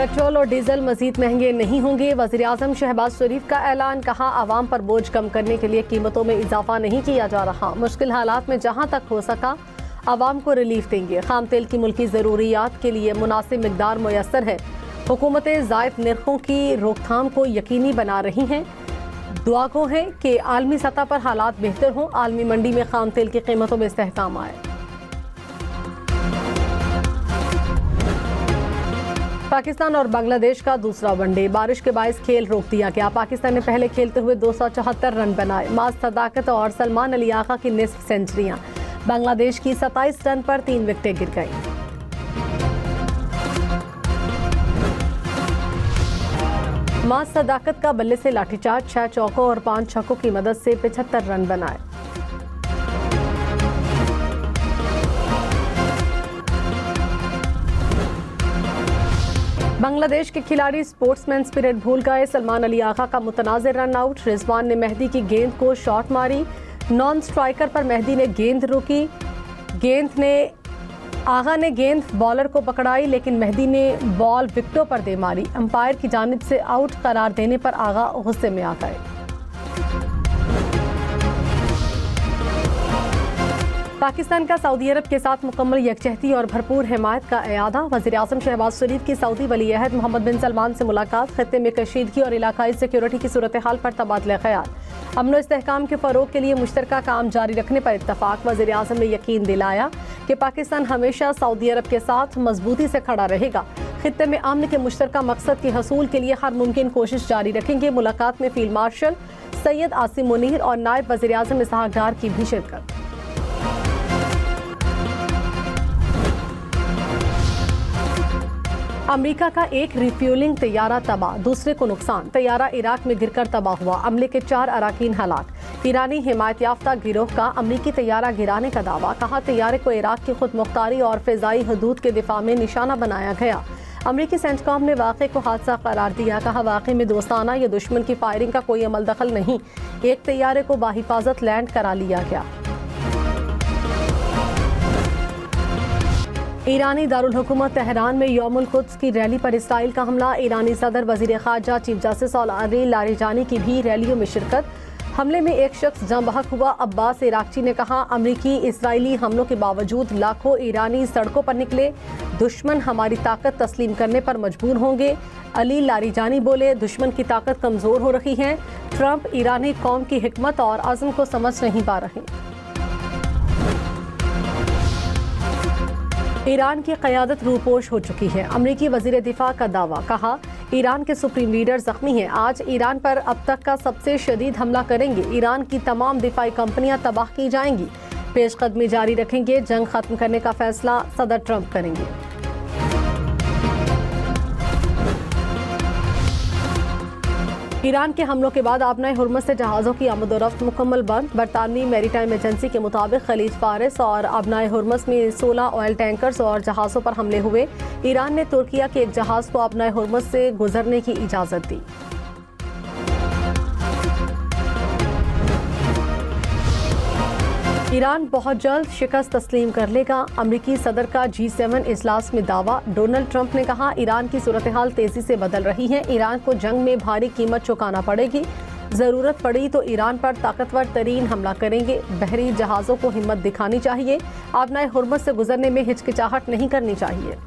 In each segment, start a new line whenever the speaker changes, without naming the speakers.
Petrol और diesel मजीद महंगे नहीं होंगे। वज़ीर आज़म शहबाज शरीफ का ऐलान, कहा आवाम पर बोझ कम करने के लिए कीमतों में इजाफा नहीं किया जा रहा। मुश्किल हालात में जहां तक हो सका आवाम को रिलीफ देंगे। खाम तेल की मुल्की ज़रूरियात के लिए मुनासिब मिकदार मुयस्सर है। हुकूमतें ज़ायद निर्खों की रोकथाम को यकीनी बना रही हैं। दुआ को है कि आलमी सतह पर हालात बेहतर हों, आलमी मंडी में खाम तेल की कीमतों में इस्तेहकाम आए। पाकिस्तान और बांग्लादेश का दूसरा वनडे, बारिश के बायस खेल रोक दिया गया। पाकिस्तान ने पहले खेलते हुए 274 रन बनाए। माज सदाकत और सलमान अली आका की निस्फ सेंचुरियां। बांग्लादेश की 27 रन पर 3 विकेटें गिर गईं। माज सदाकत का बल्ले से लाठीचार्ज, 6 चौकों और 5 छक्कों की मदद से 75 रन बनाए। बांग्लादेश के खिलाड़ी स्पोर्ट्समैन स्पिरिट भूल गए। सलमान अली आका का मुतनाज़िर रन आउट। रिजवान ने मेहदी की गेंद को शॉट मारी। नॉन स्ट्राइकर पर मेहदी ने गेंद रोकी। आगा ने गेंद बॉलर को पकड़ाई, लेकिन मेहदी ने बॉल विकेटों पर दे मारी। अंपायर की जानिब से आउट करार देने पर आगा गुस्से में आ गए। पाकिस्तान का सऊदी अरब के साथ मुकम्मल यकजहती और भरपूर हिमायत का एयादा। वज़ीर आज़म शहबाज शरीफ की सऊदी वली अहद मोहम्मद बिन सलमान से मुलाकात। खत्ते में कशीदगी और इलाकाई सिक्योरिटी की सूरत हाल पर तबादला ख्याल। अमन और इस्तेहकाम के फ़रोग के लिए मुश्तरका काम जारी रखने पर इत्तफाक। वज़ीर आज़म ने यकीन दिलाया कि पाकिस्तान हमेशा सऊदी अरब के साथ मजबूती से खड़ा रहेगा। खत्ते में अमन के मुश्तरका मकसद के हसूल के लिए हर मुमकिन कोशिश जारी रखेंगे। मुलाकात में फील्ड मार्शल सैयद आसिम मुनीर और नायब वज़ीर आज़म इसहाक डार की भी शिरकत। अमेरिका का एक रिफ्यूलिंग तैयारा तबाह, दूसरे को नुकसान। तैयारा इराक में गिरकर तबाह हुआ। अमले के 4 अराकीन हलाक। ईरानी हिमायत याफ्ता गिरोह का अमरीकी तैयारा गिराने का दावा। कहा तैयारे को इराक की खुद मुख्तारी और फ़िज़ाई हदूद के दिफा में निशाना बनाया गया। अमरीकी सेंटकॉम ने वाक़े को हादसा करार दिया। कहा वाक़े में दोस्ताना या दुश्मन की फायरिंग का कोई अमल दखल नहीं। एक तैयारे को बाहिफाजत लैंड करा लिया गया। ईरानी दारुल हुकूमत तेहरान में यौमुल कुद्स की रैली पर इसराइल का हमला। ईरानी सदर, वज़ीर ख़ारजा, चीफ जस्टिस और अली लारिजानी की भी रैलियों में शिरकत। हमले में एक शख्स जम बहक हुआ। अब्बास इराक़ची ने कहा अमरीकी इसराइली हमलों के बावजूद लाखों ईरानी सड़कों पर निकले। दुश्मन हमारी ताकत तस्लीम करने पर मजबूर होंगे। अली लारिजानी बोले दुश्मन की ताकत कमज़ोर हो रही है। ट्रंप ईरानी कौम की हिकमत और अज़्म को समझ नहीं पा रहे। ईरान की क़यादत रूपोश हो चुकी है। अमरीकी वज़ीर दिफा का दावा। कहा ईरान के सुप्रीम लीडर ज़ख्मी हैं। आज ईरान पर अब तक का सबसे शदीद हमला करेंगे। ईरान की तमाम दिफाई कंपनियां तबाह की जाएंगी। पेशकदमी जारी रखेंगे। जंग खत्म करने का फैसला सदर ट्रंप करेंगे। ईरान के हमलों के बाद आबनाए हुर्मुज़ से जहाज़ों की आमद-ओ-रफ्त मुकम्मल बंद। बरतानवी मैरीटाइम एजेंसी के मुताबिक खलीज फारिस और आबनाए हुर्मुज़ में 16 ऑयल टैंकर्स और जहाज़ों पर हमले हुए। ईरान ने तुर्किया के एक जहाज़ को आबनाए हुर्मुज़ से गुजरने की इजाज़त दी। ईरान बहुत जल्द शिकस्त तस्लीम कर लेगा। अमरीकी सदर का G7 इजलास में दावा। डोनाल्ड ट्रंप ने कहा ईरान की सूरत हाल तेजी से बदल रही है। ईरान को जंग में भारी कीमत चुकाना पड़ेगी। ज़रूरत पड़ी तो ईरान पर ताकतवर तरीन हमला करेंगे। बहरी जहाज़ों को हिम्मत दिखानी चाहिए। आबनाए हुर्मुज़ से गुजरने में हिचकिचाहट नहीं करनी चाहिए।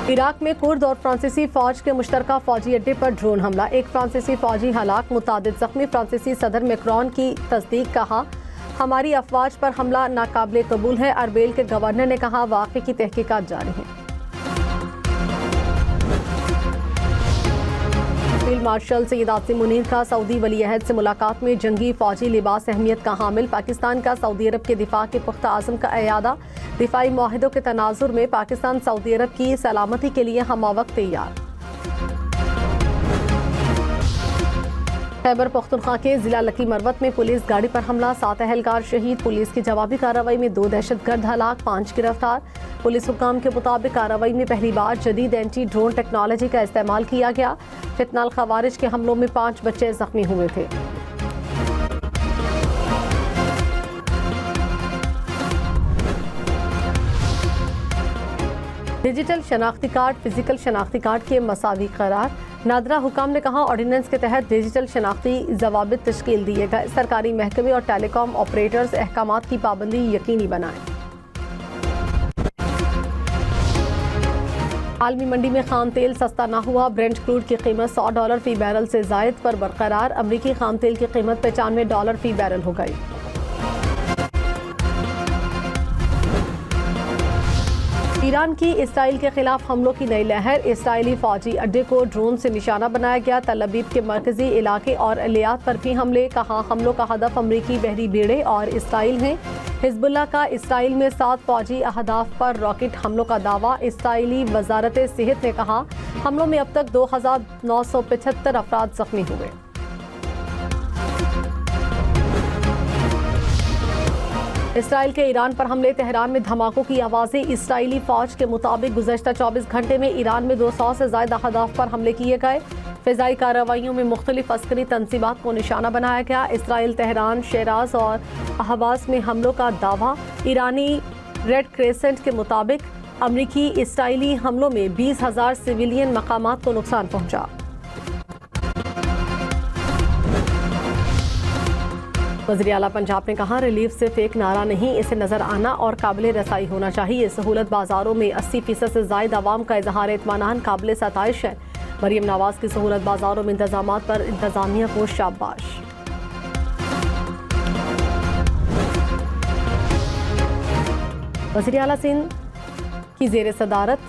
इराक में कुर्द और फ्रांसीसी फौज के मुश्तरका फौजी अड्डे पर ड्रोन हमला। एक फ्रांसीसी फौजी हलाक, मुतादिद जख्मी। फ्रांसीसी सदर मैक्रोन की तस्दीक। कहा हमारी अफवाज पर हमला नाकाबिले कबूल है। अरबेल के गवर्नर ने कहा वाक़े की तहकीकात जारी है। फील्ड मार्शल सैयद आसिम मुनीर का सऊदी वली अहद से मुलाकात में जंगी फौजी लिबास अहमियत का हामिल। पाकिस्तान का सऊदी अरब के दिफा के पुख्ता आज़म का एयादा। दिफाई मुआहिदों के तनाजुर में पाकिस्तान सऊदी अरब की सलामती के लिए हमवक्त तैयार। खैबर पख्तूनख्वा के जिला लकी मरवत में पुलिस गाड़ी पर हमला। 7 अहलकार शहीद। पुलिस की जवाबी कार्रवाई में 2 दहशतगर्द हलाक, 5 गिरफ्तार। पुलिस हुकाम के मुताबिक कार्रवाई में पहली बार जदीद एंटी ड्रोन टेक्नोलॉजी का इस्तेमाल किया गया। फितनाल खवारिज के हमलों में 5 बच्चे जख्मी हुए थे। डिजिटल शनाख्ती कार्ड फिजिकल शनाख्ती कार्ड के मसावी करार। नादरा हुकाम ने कहा, ऑर्डिनेंस के तहत डिजिटल शनाख्ती ज़वाबित तश्कील दिए गए। सरकारी महकमे और टेलीकॉम ऑपरेटर्स अहकामात की पाबंदी यकीनी बनाएं। आलमी मंडी में खाम तेल सस्ता ना हुआ। ब्रेंट क्रूड की कीमत $100 फी बैरल से जायद पर बरकरार। अमरीकी खाम तेल की कीमत $95 फी बैरल हो गई। ईरान की इसराइल के खिलाफ हमलों की नई लहर। इसराइली फौजी अड्डे को ड्रोन से निशाना बनाया गया। तल अबीब के मरकजी इलाके और अलियात पर भी हमले। कहा, हमलों का हदफ अमरीकी बहरी बेड़े और इसराइल हैं। हिजबुल्लाह का इसराइल में 7 फौजी अहदाफ पर रॉकेट हमलों का दावा। इसराइली वजारत सेहत ने कहा, हमलों में अब तक 2975 अफराद जख्मी हुए। इसराइल के ईरान पर हमले। तेहरान में धमाकों की आवाज़ें। इसराइली फौज के मुताबिक गुज़श्ता 24 घंटे में ईरान में 200 से ज़्यादा अहदाफ पर हमले किए गए। फ़िज़ाई कार्रवाइयों में मुख्तलिफ अस्करी तंसीबात को निशाना बनाया गया। इसराइल तेहरान, शेराज और अहवाज में हमलों का दावा। ईरानी रेड क्रेसेंट के मुताबिक अमरीकी इसराइली हमलों में 20,000 सिविलियन मकामात को नुकसान पहुंचा। वज़ीर आला पंजाब ने कहा, रिलीफ सिर्फ एक नारा नहीं, इसे नजर आना और काबिल रसाई होना चाहिए। सहूलत बाजारों में 80% से ज़ायद आवाम का इजहार इत्मीनान काबिल सताइश है। मरियम नवाज की सहूलत बाजारों में इंतजामात पर इंतजामिया को शाबाश। वज़ीर आला सिंध की ज़ेर सदारत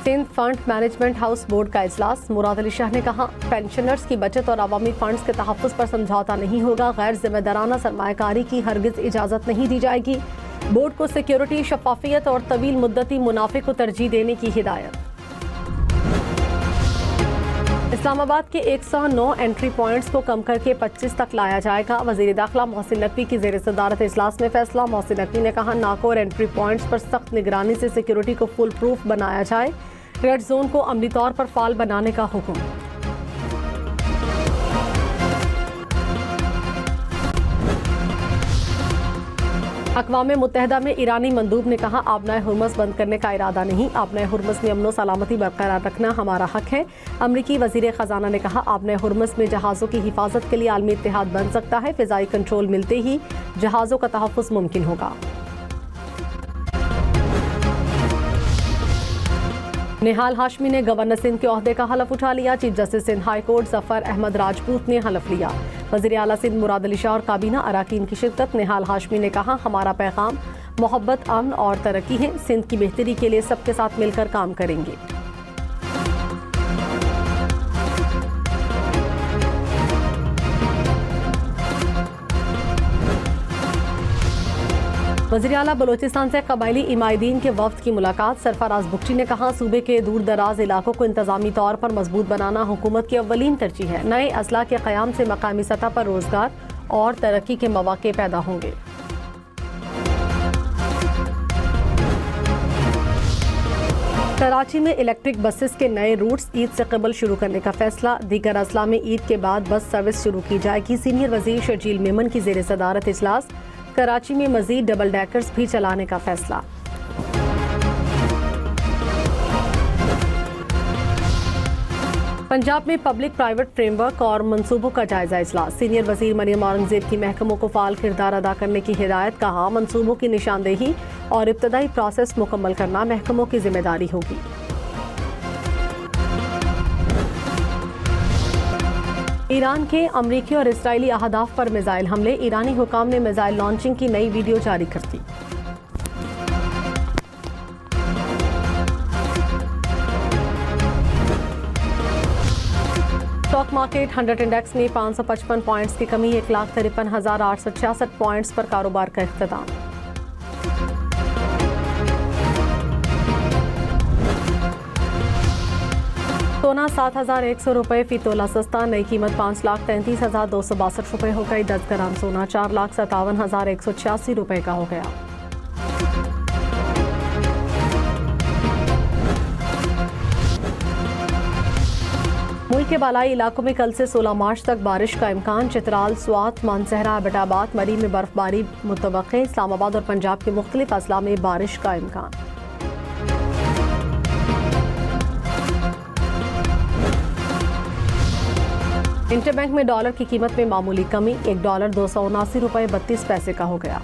Sindh fund management house board का इजलास। मुराद अली शाह ने कहा, पेंशनर्स की बचत और अवामी फंड्स के तहफ़्फ़ुज़ पर समझौता नहीं होगा। गैर जिम्मेदाराना सरमायाकारी की हरगिज़ इजाज़त नहीं दी जाएगी। बोर्ड को सिक्योरिटी, शफाफियत और तवील मुद्दती मुनाफे को तरजीह देने की हिदायत। इस्लामाबाद के 109 एंट्री पॉइंट्स को कम करके 25 तक लाया जाएगा। वज़ीर दाखिला मोहसिन नकवी की ज़ेर सदारत इजलास में फैसला। मोहसिन नकवी ने कहा, नाकोर एंट्री पॉइंट्स पर सख्त निगरानी से सिक्योरिटी को फुल प्रूफ बनाया जाए। रेड जोन को अमली तौर पर फाल बनाने का हुक्म। अक़वाम मुत्तहिदा में ईरानी मंदूब ने कहा, आबनाए हुर्मस बंद करने का इरादा नहीं। आबनाए हुर्मस में अमन सलामती बरकरार रखना हमारा हक है। अमरीकी वज़ीर ख़जाना ने कहा, आबनाए हुर्मस में जहाज़ों की हिफाजत के लिए आलमी इत्तेहाद बन सकता है। फ़िज़ाई कंट्रोल मिलते ही जहाज़ों का तहफ़्फ़ुज़ मुमकिन होगा। निहाल हाशमी ने गवर्नर सिंध के ओहदे का हलफ उठा लिया। Chief justice Sindh high court Zafar Ahmed Rajput ने हलफ लिया। वज़ीर आला सिंध मुराद अली शाह और काबीना अराकीन की शिरकत। निहाल हाशमी ने कहा, हमारा पैगाम मोहब्बत, अमन और तरक्की है। सिंध की बेहतरी के लिए सबके साथ मिलकर काम करेंगे। वज़ीर आला बलोचिस्तान से कबायली इमायदीन के वफ्द की मुलाकात। सरफराज बुगटी ने कहा, सूबे के दूर दराज इलाकों को इंतजामी तौर पर मजबूत बनाना हुकूमत की अव्वलीन तरजीह है। नए असला के क़याम से मकामी सतह पर रोजगार और तरक्की के मौके पैदा होंगे। कराची में इलेक्ट्रिक बसेस के नए रूट्स ईद से कबल शुरू करने का फैसला। दीगर अजला में ईद के बाद बस सर्विस शुरू की जाएगी। सीनियर वज़ीर शर्जील मेमन की ज़ेर सदारत इजलास। कराची में मजीद डबल डेकर्स भी चलाने का फैसला। पंजाब में पब्लिक प्राइवेट फ्रेमवर्क और मंसूबों का जायजा इजलास। सीनियर वज़ीर मरियम औरंगज़ेब की महकमों को फाल किरदार अदा करने की हिदायत। कहा, मंसूबों की निशानदेही और इब्तदाई प्रोसेस मुकम्मल करना महकमों की जिम्मेदारी होगी। ईरान के अमरीकी और इसराइली अहदाफ पर मिसाइल हमले। ईरानी हुकाम ने मिसाइल लॉन्चिंग की नई वीडियो जारी कर दी। स्टॉक मार्केट 100 इंडेक्स में 555 पॉइंट्स की कमी। 1,53,866 पॉइंट्स पर कारोबार का इख्तिताम। सोना 7,100 रुपये फी तोला सस्ता। नई कीमत 5,33,262 रुपये हो गई। 10 ग्राम सोना 4,57,186 रुपये का हो गया। मुल्क के बालाई इलाकों में कल से 16 मार्च तक बारिश का इम्कान। चित्राल, स्वात, मानसहरा, एबटाबाद, मरी में बर्फबारी मुतवक्के। इस्लामाबाद और पंजाब के मुख्तलिफ अजला में बारिश का इम्कान। इंटरबैंक में डॉलर की कीमत में मामूली कमी, $1 279 रुपये 32 पैसे का हो गया।